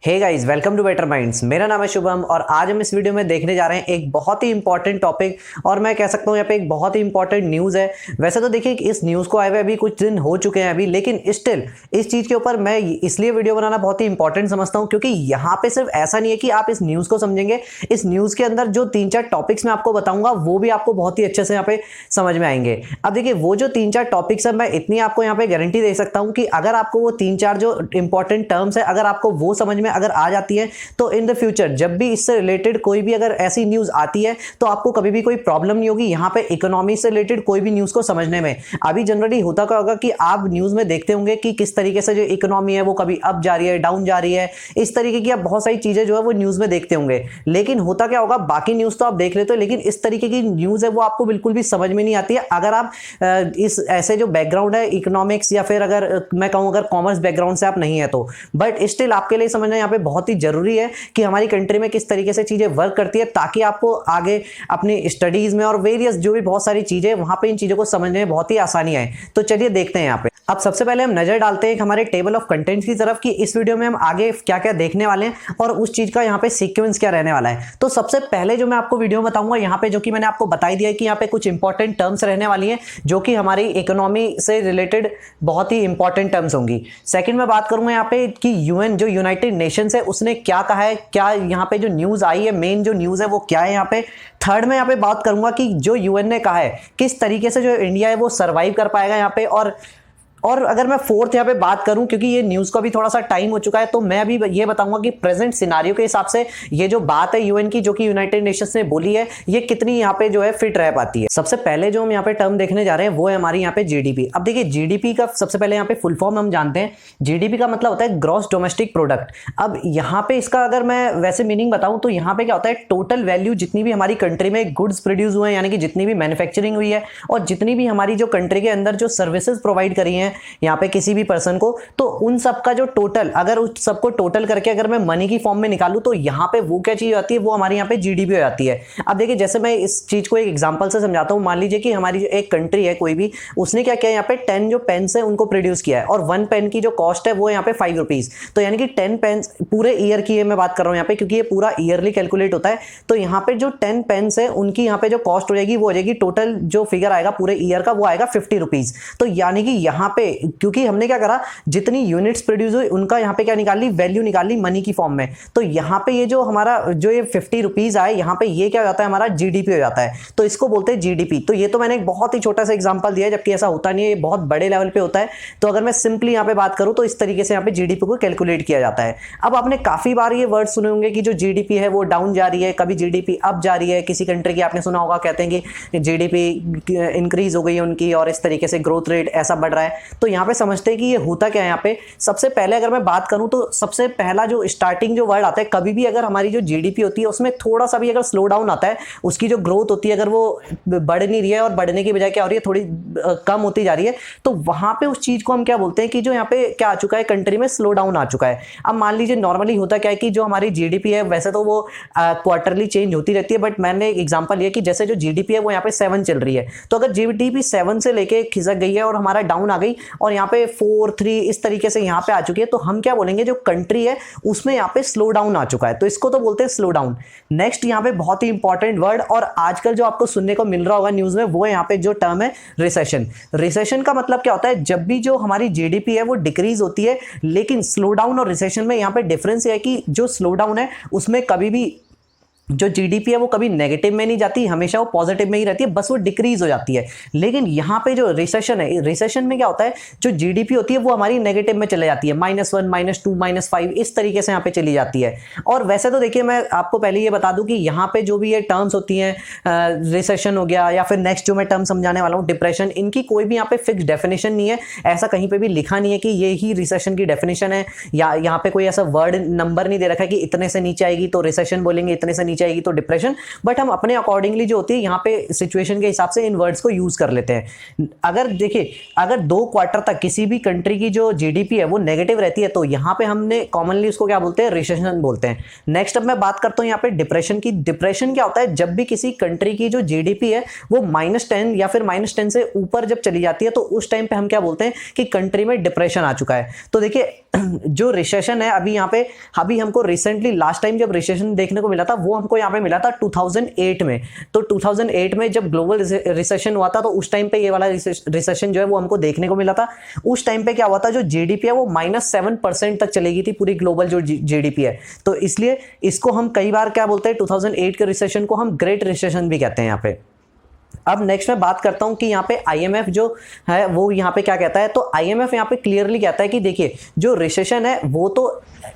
Hey guys, welcome to Better Minds. मेरा नाम है शुभम और आज हम इस वीडियो में देखने जा रहे हैं एक बहुत ही इंपॉर्टेंट टॉपिक और मैं कह सकता हूँ यहाँ पे एक बहुत ही इंपॉर्टेंट न्यूज़ है। वैसे तो देखिए इस न्यूज़ को आए हुए अभी कुछ दिन हो चुके हैं अभी, लेकिन स्टिल इस चीज़ के ऊपर मैं इसलिए वीडियो बनाना बहुत ही इंपॉर्टेंट समझता हूँ क्योंकि यहाँ पे सिर्फ ऐसा नहीं है कि आप इस न्यूज़ को समझेंगे, इस न्यूज़ के अंदर जो 3-4 टॉपिक्स मैं आपको बताऊंगा वो भी आपको बहुत ही अच्छे से यहाँ पे समझ में आएंगे। अब देखिए वो जो 3-4 टॉपिक्स है, मैं इतनी आपको यहाँ पे गारंटी दे सकता हूँ कि अगर आपको वो 3-4 जो इंपॉर्टेंट टर्म्स है अगर आपको वो समझ में अगर आ जाती है तो इन द फ्यूचर जब भी इससे रिलेटेड कोई भी अगर ऐसी न्यूज आती है तो आपको कभी भी कोई प्रॉब्लम नहीं होगी यहाँ पे इकोनॉमी से रिलेटेड कोई भी न्यूज को समझने में। अभी जनरली होता क्या होगा कि आप न्यूज में देखते होंगे कि किस तरीके से जो इकोनॉमी है वो कभी अप जा रही है, डाउन जा रही है, इस तरीके की आप बहुत सारी चीजें जो है वो न्यूज में देखते होंगे। लेकिन होता क्या होगा, बाकी न्यूज तो आप देख लेते हो लेकिन इस तरीके की न्यूज है वो आपको बिल्कुल भी समझ में नहीं आती है अगर आप इस ऐसे जो बैकग्राउंड है इकोनॉमिक्स या फिर अगर मैं कहूं अगर कॉमर्स बैकग्राउंड से आप नहीं है तो। बट स्टिल आपके लिए समझना यहाँ पे बहुत ही जरूरी है कि हमारी कंट्री में किस तरीके से चीजें वर्क करती है ताकि आपको आगे अपनी स्टडीज में और वेरियस जो भी बहुत सारी चीजें वहां पे इन चीजों को समझने में बहुत ही आसानी आए। तो चलिए देखते हैं यहाँ पे। अब सबसे पहले हम नजर डालते हैं हमारे टेबल ऑफ कंटेंट्स की तरफ कि इस वीडियो में हम आगे क्या क्या देखने वाले हैं और उस चीज का यहाँ पे सीक्वेंस क्या रहने वाला है। तो सबसे पहले जो मैं आपको वीडियो बताऊंगा यहाँ पे, जो कि मैंने आपको बताई दिया है कि यहाँ पे कुछ इंपॉर्टेंट टर्म्स रहने वाली हैं जो कि हमारी इकोनॉमी से रिलेटेड बहुत ही इंपॉर्टेंट टर्म्स होंगी। सेकंड में बात करूंगा यहाँ पे कि यूएन जो यूनाइटेड नेशंस है उसने क्या कहा है, क्या यहाँ पे जो न्यूज आई है मेन जो न्यूज है वो क्या है यहाँ पे। थर्ड में यहाँ पे बात करूंगा कि जो यूएन ने कहा है किस तरीके से जो इंडिया है वो सर्वाइव कर पाएगा यहाँ पे। और अगर मैं फोर्थ यहाँ पे बात करूं क्योंकि ये न्यूज को भी थोड़ा सा टाइम हो चुका है तो मैं अभी ये बताऊंगा कि प्रेजेंट सिनारियो के हिसाब से ये जो बात है यूएन की जो कि यूनाइटेड नेशंस ने बोली है ये कितनी यहाँ पे जो है फिट रह पाती है। सबसे पहले जो हम यहाँ पे टर्म देखने जा रहे हैं वो है हमारी यहाँ पे जीडीपी। अब देखिए जीडीपी का सबसे पहले यहाँ पे फुल फॉर्म हम जानते हैं। जीडीपी का मतलब होता है ग्रॉस डोमेस्टिक प्रोडक्ट। अब यहाँ पे इसका अगर मैं वैसे मीनिंग बताऊं तो यहाँ पे क्या होता है, टोटल वैल्यू जितनी भी हमारी कंट्री में गुड्स प्रोड्यूस हुए हैं यानी कि जितनी भी मैन्युफैक्चरिंग हुई है और जितनी भी हमारी जो कंट्री के अंदर जो सर्विसेज प्रोवाइड करी हैं यहाँ पे किसी भी पर्सन को, तो उन सब का जो टोटल अगर उस सबको टोटल करके अगर मैं मनी की फॉर्म में निकालूं तो यहाँ पे वो क्या चीज आती है, वो हमारी यहाँ पे जीडीपी हो जाती है। अब देखिए जैसे मैं इस चीज को एक एग्जांपल से समझाता हूं। मान लीजिए कि हमारी एक कंट्री है कोई भी, उसने क्या किया यहाँ पे 10 जो पेन्स है उनको प्रोड्यूस किया है और 1 पेन की जो कॉस्ट है वो यहाँ पे 5 रुपीज। तो यानी कि 10 पेन्स पूरे ईयर की मैं बात कर रहा हूँ यहाँ पे क्योंकि ये पूरा ईयरली कैलकुलेट होता है। तो यहाँ पे जो 10 पेन्स है उनकी यहाँ पे जो कॉस्ट हो जाएगी वो हो जाएगी, टोटल जो फिगर आएगा पूरे ईयर का वो आएगा 50 रुपीज। तो यानी कि यहाँ पे क्योंकि हमने क्या करा, जितनी यूनिट्स प्रोड्यूस हुई उनका यहाँ पे क्या निकाल ली, वैल्यू निकाल ली मनी की फॉर्म में। तो यहाँ पे ये जो हमारा जो ये 50 रुपीज आए यहाँ पे ये क्या हो जाता है, हमारा जीडीपी हो जाता है। तो इसको बोलते हैं जीडीपी। तो ये तो मैंने एक बहुत ही छोटा सा एग्जांपल दिया है जबकि ऐसा होता नहीं है, ये बहुत बड़े लेवल पे होता है। तो अगर मैं सिंपली यहाँ पे बात करूं तो इस तरीके से यहाँ पे जीडीपी को कैलकुलेट किया जाता है। अब आपने काफी बार ये वर्ड सुने होंगे कि जो जीडीपी है वो डाउन जा रही है, कभी जीडीपी अप जा रही है। किसी कंट्री की आपने सुना होगा कहते हैं कि जीडीपी इंक्रीज हो गई है उनकी और इस तरीके से ग्रोथ रेट ऐसा बढ़ रहा है। तो यहाँ पे समझते हैं कि ये होता क्या है। यहाँ पे सबसे पहले अगर मैं बात करूं तो सबसे पहला जो स्टार्टिंग जो वर्ड आता है, कभी भी अगर हमारी जो जीडीपी होती है उसमें थोड़ा सा भी अगर स्लो डाउन आता है, उसकी जो ग्रोथ होती है अगर वो बढ़ नहीं रही है और बढ़ने की बजाय क्या हो रही है, थोड़ी कम होती जा रही है, तो वहां पे उस चीज को हम क्या बोलते हैं कि जो यहाँ पे क्या आ चुका है, कंट्री में स्लो डाउन आ चुका है। अब मान लीजिए नॉर्मली होता क्या है कि जो हमारी जीडीपी है वैसे तो वो क्वार्टरली चेंज होती रहती है, बट मैंने एक एग्जांपल लिया कि जैसे जो जीडीपी है वो यहाँ पे 7 चल रही है, तो अगर जीडीपी 7 से लेके खिसक गई है और हमारा डाउन आ गई और यहाँ पे 4, 3 इस तरीके से यहाँ पे आ चुकी है, तो हम क्या बोलेंगे, जो कंट्री है उसमें यहाँ पे स्लो डाउन आ चुका है, तो इसको तो बोलते हैं स्लो डाउन। नेक्स्ट यहाँ पे बहुत ही इंपॉर्टेंट वर्ड और आजकल जो आपको सुनने को मिल रहा होगा न्यूज में, वो यहाँ पे जो टर्म है रिसेशन। रिसेशन का मतलब क्या होता है, जब भी जो हमारी जीडीपी है वो डिक्रीज होती है, लेकिन स्लो डाउन और रिसेशन में यहाँ पे डिफरेंस है कि जो स्लो डाउन है उसमें कभी भी जो जीडीपी है वो कभी नेगेटिव में नहीं जाती, हमेशा वो पॉजिटिव में ही रहती है, बस वो डिक्रीज हो जाती है। लेकिन यहाँ पे जो रिसेशन है, रिसेशन में क्या होता है, जो जीडीपी होती है वो हमारी नेगेटिव में चले जाती है, -1, -2, -5 इस तरीके से यहाँ पे चली जाती है। और वैसे तो देखिए मैं आपको पहले ये बता दूं कि यहाँ पे जो भी ये टर्म्स होती हैं, रिसेशन हो गया या फिर नेक्स्ट जो मैं टर्म समझाने वाला हूँ डिप्रेशन, इनकी कोई भी यहाँ पे फिक्स डेफिनेशन नहीं है। ऐसा कहीं पे भी लिखा नहीं है कि ये ही रिसेशन की डेफिनेशन है, या यहाँ पे कोई ऐसा वर्ड नंबर नहीं दे रखा है कि इतने से नीचे आएगी तो रिसेशन बोलेंगे, इतने से नीचे नीचे आएगी तो डिप्रेशन, बट हम अपने अकॉर्डिंगली जो होती है यहाँ पे सिचुएशन के हिसाब से इन वर्ड्स को यूज कर लेते हैं। अगर देखिए, अगर 2 क्वार्टर तक किसी भी कंट्री की जो जीडीपी है वो नेगेटिव रहती है तो यहाँ पे हमने कॉमनली उसको क्या बोलते हैं, रिसेशन बोलते हैं। नेक्स्ट अब मैं बात करता हूँ यहाँ पे डिप्रेशन की। डिप्रेशन क्या होता है, जब भी किसी कंट्री की जो जीडीपी है वो -10 या फिर -10 से ऊपर जब चली जाती है तो उस टाइम पे हम क्या बोलते हैं कि कंट्री में डिप्रेशन आ चुका है। तो देखिए जो रिसेशन है अभी यहाँ पे, अभी हमको रिसेंटली लास्ट टाइम जब रिसेशन देखने को मिला था वो हमको यहाँ पे मिला था 2008 में। तो 2008 में जब ग्लोबल रिसेशन हुआ था तो उस टाइम पे ये वाला रिसेशन जो है वो हमको देखने को मिला था। उस टाइम पे क्या हुआ था, जो जीडीपी है वो -7% तक चली गई थी पूरी ग्लोबल जो जीडीपी है। तो इसलिए इसको हम कई बार क्या बोलते हैं, 2008 के रिसेशन को हम ग्रेट रिसेशन भी कहते हैं यहाँ पे। अब नेक्स्ट मैं बात करता हूं कि यहाँ पे आईएमएफ जो है वो यहाँ पे क्या कहता है। तो आईएमएफ यहाँ पे क्लियरली कहता है कि देखिए जो रिसेशन है वो तो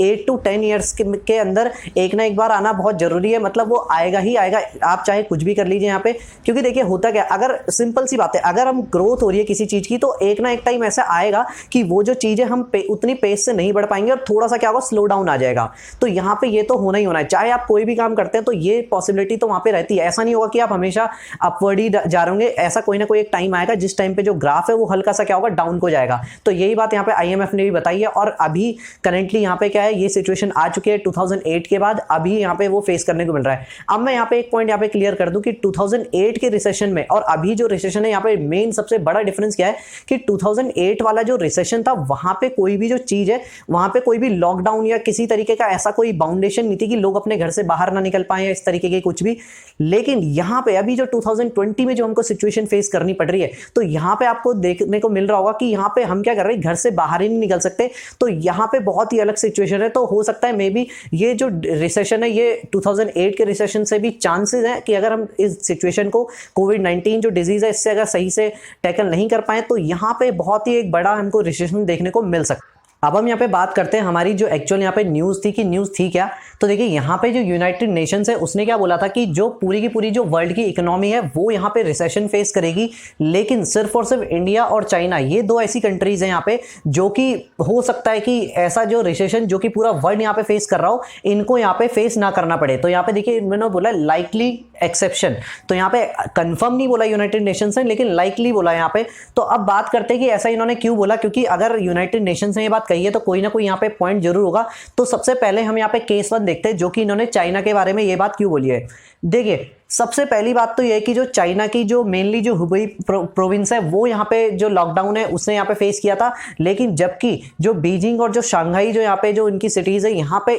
8 to 10 ईयर्स के अंदर एक ना एक बार आना बहुत जरूरी है, मतलब वो आएगा ही आएगा, आप चाहे कुछ भी कर लीजिए यहाँ पे। क्योंकि देखिए होता क्या, अगर सिंपल सी बात है, अगर हम ग्रोथ हो रही है किसी चीज की तो एक ना एक टाइम ऐसा आएगा कि वो जो चीज है हम उतनी पेस से नहीं बढ़ पाएंगे और थोड़ा सा क्या होगा, स्लो डाउन आ जाएगा। तो यहाँ पे ये तो होना ही होना है, चाहे आप कोई भी काम करते हैं तो ये पॉसिबिलिटी तो वहां पे रहती है। ऐसा नहीं होगा कि आप हमेशा अपवर्ड ही जा रहे होंगे, ऐसा कोई ना कोई एक टाइम आएगा जिस टाइम पे जो ग्राफ है वो हल्का सा क्या होगा, डाउन को जाएगा। तो यही बात यहाँ पे आईएमएफ ने भी बताई है। और अभी करेंटली यहाँ पे क्या है, ये सिचुएशन आ चुकी है 2008 के बाद, अभी यहाँ पे वो फेस करने को मिल रहा है। अब मैं यहाँ पे एक पॉइंट यहाँ पे क्लियर कर दूं कि 2008 के रिसेशन में और अभी जो रिसेशन है यहाँ पे मेन सबसे बड़ा डिफरेंस क्या है कि 2008 वाला जो रिसेशन था वहां पे कोई भी जो चीज है, वहां पे कोई भी लॉकडाउन या किसी तरीके का ऐसा कोई बाउंडेशन नहीं थी कि लोग अपने घर से बाहर ना निकल पाए या इस तरीके के कुछ भी। लेकिन यहाँ पे अभी जो 2020 में जो हमको सिचुएशन फेस करनी पड़ रही है, तो यहाँ पे आपको देखने को मिल रहा होगा कि यहाँ पे हम क्या कर रहे हैं, घर से बाहर ही नहीं निकल सकते। तो यहाँ पे बहुत ही अलग सिचुएशन है। तो हो सकता है मे बी ये जो रिसेशन है ये 2008 के रिसेशन से भी चांसेस है कि अगर हम इस सिचुएशन को, कोविड-19 जो डिजीज है इससे अगर सही से टैकल नहीं कर पाए तो यहाँ पे बहुत ही एक बड़ा हमको रिसेशन देखने को मिल सकता है। अब हम यहाँ पे बात करते हैं हमारी जो एक्चुअल यहाँ पे न्यूज़ थी कि न्यूज़ थी क्या। तो देखिए यहाँ पे जो यूनाइटेड नेशंस है उसने क्या बोला था कि जो पूरी की पूरी जो वर्ल्ड की इकोनॉमी है वो यहाँ पे रिसेशन फेस करेगी, लेकिन सिर्फ और सिर्फ इंडिया और चाइना, ये 2 ऐसी कंट्रीज हैं यहाँ पे जो कि हो सकता है कि ऐसा जो रिसेशन जो कि पूरा वर्ल्ड यहाँ पे फेस कर रहा हो, इनको यहाँ पे फेस ना करना पड़े। तो यहाँ पे देखिए मैंने बोला लाइकली एक्सेप्शन, तो यहाँ पे कंफर्म नहीं बोला यूनाइटेड नेशंस ने, लेकिन लाइकली बोला यहाँ पे। तो अब बात करते हैं कि ऐसा इन्होंने क्यों बोला, क्योंकि अगर यूनाइटेड नेशंस ने ये बात कही है तो कोई ना कोई यहाँ पे पॉइंट जरूर होगा। तो सबसे पहले हम यहाँ पे केस 1 देखते हैं जो कि इन्होंने चाइना के बारे में ये बात क्यों बोली है। देखिए सबसे पहली बात तो ये है कि जो चाइना की जो मेनली जो हुबेई प्रोविंस है वो यहाँ पे जो लॉकडाउन है उसने यहाँ पे फेस किया था, लेकिन जबकि जो बीजिंग और जो शंघाई जो यहाँ पे जो इनकी सिटीज है यहाँ पे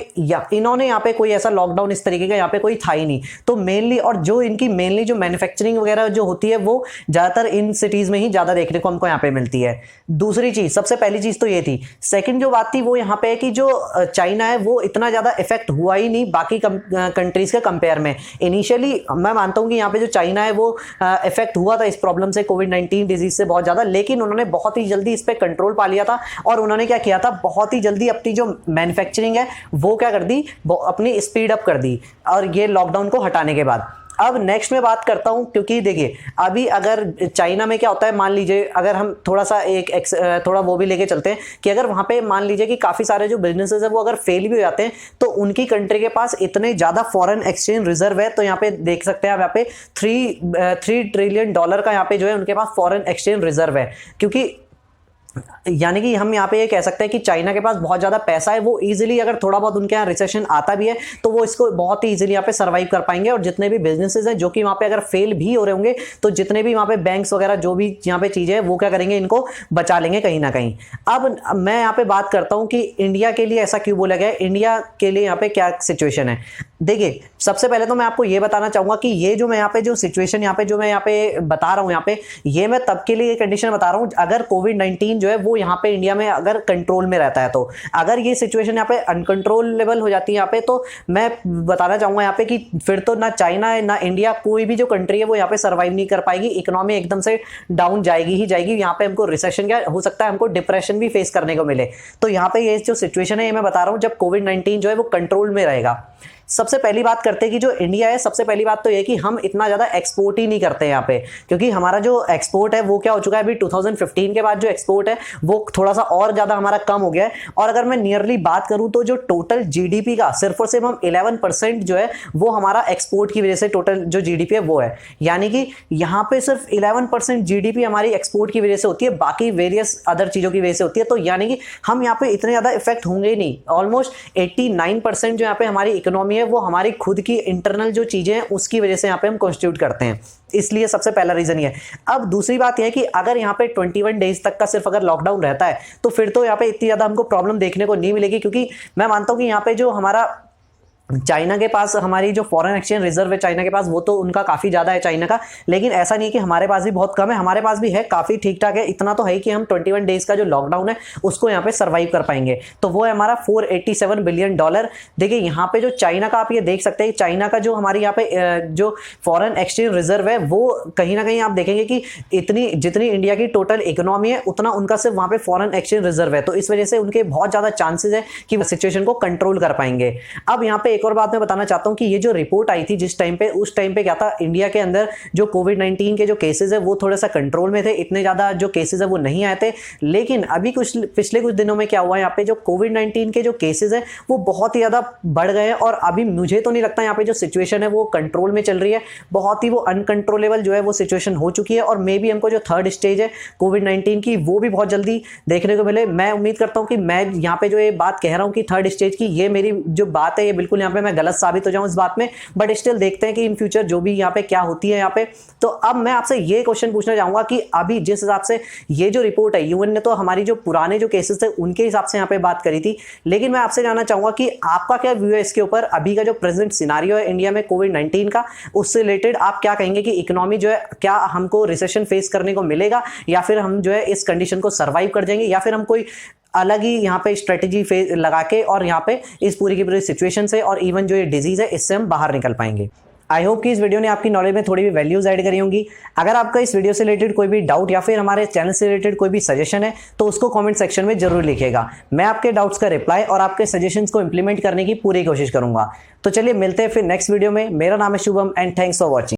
इन्होंने यहाँ पे कोई ऐसा लॉकडाउन इस तरीके का यहाँ पे कोई था ही नहीं। तो मेनली और जो इनकी मेनली जो मैन्युफैक्चरिंग वगैरह जो होती है वो ज्यादातर इन सिटीज में ही ज्यादा देखने को हमको यहाँ पे मिलती है। दूसरी चीज, सबसे पहली चीज तो ये थी। सेकेंड जो बात थी वो यहाँ पे है कि जो चाइना है वो इतना ज्यादा इफेक्ट हुआ ही नहीं बाकी कंट्रीज के कंपेयर में। इनिशियली मैं मानता हूं कि यहाँ पे जो चाइना है वो इफेक्ट हुआ था इस प्रॉब्लम से, कोविड-19 डिजीज से बहुत ज्यादा, लेकिन उन्होंने बहुत ही जल्दी इस पे कंट्रोल पा लिया था। और उन्होंने क्या किया था, बहुत ही जल्दी अपनी जो मैन्युफैक्चरिंग है वो क्या कर दी, अपनी स्पीड अप कर दी, और ये लॉकडाउन को हटाने के बाद। अब नेक्स्ट में बात करता हूं, क्योंकि देखिए अभी अगर चाइना में क्या होता है, मान लीजिए अगर हम थोड़ा सा थोड़ा वो भी लेके चलते हैं कि अगर वहां पे मान लीजिए कि काफी सारे जो बिजनेसेस है वो अगर फेल भी हो जाते हैं तो उनकी कंट्री के पास इतने ज्यादा फॉरेन एक्सचेंज रिजर्व है। तो यहाँ पे देख सकते हैं आप, यहाँ पे $3 ट्रिलियन का यहाँ पे जो है उनके पास फॉरेन एक्सचेंज रिजर्व है। क्योंकि यानी कि हम यहाँ पे ये कह सकते हैं कि चाइना के पास बहुत ज्यादा पैसा है, वो इजीली अगर थोड़ा बहुत उनके यहाँ रिसेशन आता भी है तो वो इसको बहुत ही इजीली यहाँ पे सर्वाइव कर पाएंगे। और जितने भी बिजनेसेस हैं जो कि वहाँ पे अगर फेल भी हो रहे होंगे तो जितने भी वहाँ पे बैंक्स वगैरह जो भी यहाँ पे चीजें हैं वो क्या करेंगे, इनको बचा लेंगे कहीं ना कहीं। अब मैं यहाँ पे बात करता हूँ कि इंडिया के लिए ऐसा क्यों बोला गया, इंडिया के लिए यहाँ पे क्या सिचुएशन है। देखिए सबसे पहले तो मैं आपको ये बताना चाहूंगा कि ये जो मैं यहाँ पे जो सिचुएशन यहाँ पे जो मैं यहाँ पे बता रहा हूँ, यहाँ पे ये मैं तब के लिए कंडीशन बता रहा हूँ अगर कोविड-19 जो है वो यहाँ पे इंडिया में अगर कंट्रोल में रहता है। तो अगर ये सिचुएशन यहाँ पे अनकंट्रोलेबल हो जाती है यहाँ पे, तो मैं बताना चाहूंगा यहाँ पे कि फिर तो ना चाइना ना इंडिया, कोई भी जो कंट्री है वो यहाँ पे सर्वाइव नहीं कर पाएगी, इकोनॉमी एकदम से डाउन जाएगी ही जाएगी। यहाँ पे हमको रिसेशन क्या हो सकता है, हमको डिप्रेशन भी फेस करने को मिले। तो यहाँ पे ये जो सिचुएशन है ये मैं बता रहा हूँ जब कोविड-19 जो है वो कंट्रोल में रहेगा। सबसे पहली बात करते हैं कि जो इंडिया है, सबसे पहली बात तो ये कि हम इतना ज़्यादा एक्सपोर्ट ही नहीं करते हैं यहाँ पे, क्योंकि हमारा जो एक्सपोर्ट है वो क्या हो चुका है अभी 2015 के बाद जो एक्सपोर्ट है वो थोड़ा सा और ज़्यादा हमारा कम हो गया है। और अगर मैं नियरली बात करूँ तो जो टोटल जीडीपी का सिर्फ और सिर्फ हम 11% जो है वो हमारा एक्सपोर्ट की वजह से टोटल जो जीडीपी है वो है, यानी कि यहाँ पे सिर्फ 11% जीडीपी हमारी एक्सपोर्ट की वजह से होती है, बाकी वेरियस अदर चीज़ों की वजह से होती है। तो यानी कि हम यहाँ पे इतने ज़्यादा इफेक्ट होंगे ही नहीं। ऑलमोस्ट 89% जो यहाँ पे हमारी इकोनॉमी है वो हमारी खुद की इंटरनल जो चीज़ें हैं उसकी वजह से यहाँ पे हम कॉन्स्टिट्यूट करते हैं, इसलिए सबसे पहला रीजन ये है। अब दूसरी बात यह है कि अगर यहाँ पे 21 डेज तक का सिर्फ अगर लॉकडाउन रहता है तो फिर तो यहाँ पे इतनी ज़्यादा हमको प्रॉब्लम देखने को नहीं मिलेगी, क्योंकि मैं मानता हूँ कि यहाँ पे जो हमारा चाइना के पास हमारी जो फॉरेन एक्सचेंज रिजर्व है चाइना के पास वो तो उनका काफ़ी ज़्यादा है चाइना का, लेकिन ऐसा नहीं है कि हमारे पास भी बहुत कम है, हमारे पास भी है, काफ़ी ठीक ठाक है। इतना तो है कि हम 21 डेज का जो लॉकडाउन है उसको यहाँ पे सर्वाइव कर पाएंगे। तो वो है हमारा $487 बिलियन। देखिए यहाँ पे जो चाइना का आप ये देख सकते हैं, चाइना का जो हमारी यहाँ पे जो फॉरेन एक्सचेंज रिजर्व है वो कहीं ना कहीं आप देखेंगे कि इतनी जितनी इंडिया की टोटल इकोनॉमी है उतना उनका सिर्फ वहाँ पे फॉरेन एक्सचेंज रिजर्व है, तो इस वजह से उनके बहुत ज़्यादा चांसेस है कि वो सिचुएशन को कंट्रोल कर पाएंगे। अब यहाँ पे एक और बात मैं बताना चाहता हूं कि ये जो रिपोर्ट आई थी जिस टाइम पे, उस टाइम पे क्या था, इंडिया के अंदर जो कोविड-19 के जो केसेस है वो थोड़ा सा कंट्रोल में थे, इतने ज्यादा जो केसेस है वो नहीं आए थे। लेकिन अभी पिछले कुछ दिनों में क्या हुआ यहाँ पे, जो कोविड-19 के जो केसेस है वो बहुत ही ज्यादा बढ़ गए हैं और अभी मुझे तो नहीं लगता यहाँ पे जो सिचुएशन है वो कंट्रोल में चल रही है, बहुत ही वो अनकंट्रोलेबल जो है वो सिचुएशन हो चुकी है। और मे बी हमको जो थर्ड स्टेज है कोविड-19 की वो भी बहुत जल्दी देखने को मिले। मैं उम्मीद करता हूँ कि मैं यहाँ पे जो ये बात कह रहा हूँ कि थर्ड स्टेज की, ये मेरी जो बात है ये बिल्कुल यहाँ पे मैं गलत साबित हो जाऊं इस बात में, बट स्टिल देखते हैं कि इन फ्यूचर जो भी यहाँ पे क्या होती है यहाँ पे। तो अब मैं आपसे ये क्वेश्चन पूछना चाहूंगा कि अभी जिस हिसाब से ये जो रिपोर्ट है, यूएन ने तो हमारी जो पुराने जो केसेस थे उनके हिसाब से यहाँ पे बात करी थी, लेकिन मैं आपसे जानना चाहूंगा कि आपका क्या व्यू है इसके ऊपर, अभी का जो प्रेजेंट सिनारियो है इंडिया में कोविड-19 का, उससे रिलेटेड आप क्या कहेंगे कि इकोनॉमी जो है क्या हमको रिसेशन फेस करने को मिलेगा, या फिर हम जो है इस कंडीशन को सर्वाइव कर जाएंगे, या फिर हम कोई अलग ही यहाँ पे स्ट्रेटेजी लगा के और यहाँ पे इस पूरी की पूरी सिचुएशन से और इवन जो ये डिजीज है इससे हम बाहर निकल पाएंगे। आई होप कि इस वीडियो ने आपकी नॉलेज में थोड़ी भी वैल्यूज ऐड करी होंगी। अगर आपका इस वीडियो से रिलेटेड कोई भी डाउट या फिर हमारे चैनल से रिलेटेड कोई भी सजेशन है तो उसको कमेंट सेक्शन में जरूर लिखिएगा। मैं आपके डाउट्स का रिप्लाई और आपके सजेशंस को इंप्लीमेंट करने की पूरी कोशिश करूंगा। तो चलिए मिलते हैं फिर नेक्स्ट वीडियो में। मेरा नाम है Shubham and thanks for watching.